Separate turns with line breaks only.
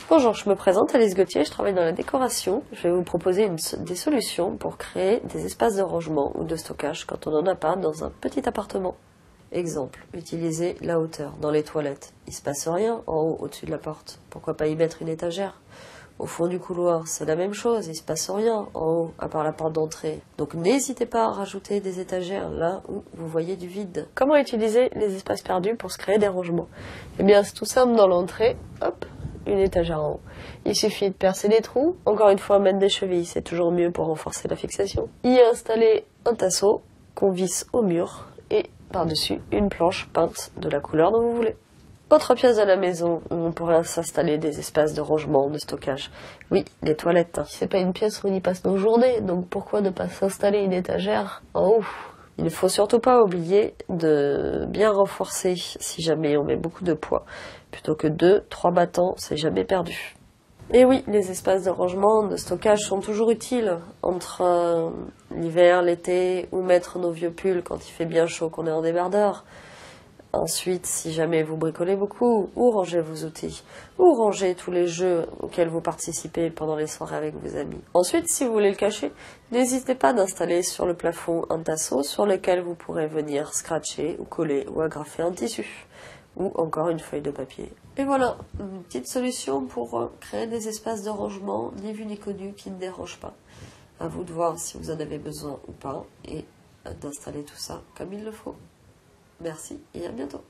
Bonjour, je me présente Alice Gauthier, je travaille dans la décoration. Je vais vous proposer des solutions pour créer des espaces de rangement ou de stockage quand on n'en a pas dans un petit appartement. Exemple, utiliser la hauteur dans les toilettes. Il ne se passe rien en haut, au-dessus de la porte. Pourquoi pas y mettre une étagère? Au fond du couloir, c'est la même chose, il ne se passe rien en haut, à part la porte d'entrée. Donc n'hésitez pas à rajouter des étagères là où vous voyez du vide. Comment utiliser les espaces perdus pour se créer des rangements? Eh bien, c'est tout simple, dans l'entrée, hop, une étagère en haut. Il suffit de percer des trous, encore une fois mettre des chevilles, c'est toujours mieux pour renforcer la fixation. Y installer un tasseau qu'on visse au mur et par-dessus une planche peinte de la couleur dont vous voulez. Autre pièce de la maison où on pourrait s'installer des espaces de rangement, de stockage. Oui, les toilettes. C'est pas une pièce où on y passe nos journées, donc pourquoi ne pas s'installer une étagère en haut? Il ne faut surtout pas oublier de bien renforcer si jamais on met beaucoup de poids. Plutôt que 2-3 battants, c'est jamais perdu. Et oui, les espaces de rangement, de stockage sont toujours utiles entre l'hiver, l'été, ou mettre nos vieux pulls quand il fait bien chaud, qu'on est en débardeur. Ensuite, si jamais vous bricolez beaucoup, ou rangez vos outils, ou rangez tous les jeux auxquels vous participez pendant les soirées avec vos amis. Ensuite, si vous voulez le cacher, n'hésitez pas d'installer sur le plafond un tasseau sur lequel vous pourrez venir scratcher ou coller ou agrafer un tissu, ou encore une feuille de papier. Et voilà, une petite solution pour créer des espaces de rangement, ni vu ni connu, qui ne dérangent pas. À vous de voir si vous en avez besoin ou pas, et d'installer tout ça comme il le faut. Merci et à bientôt.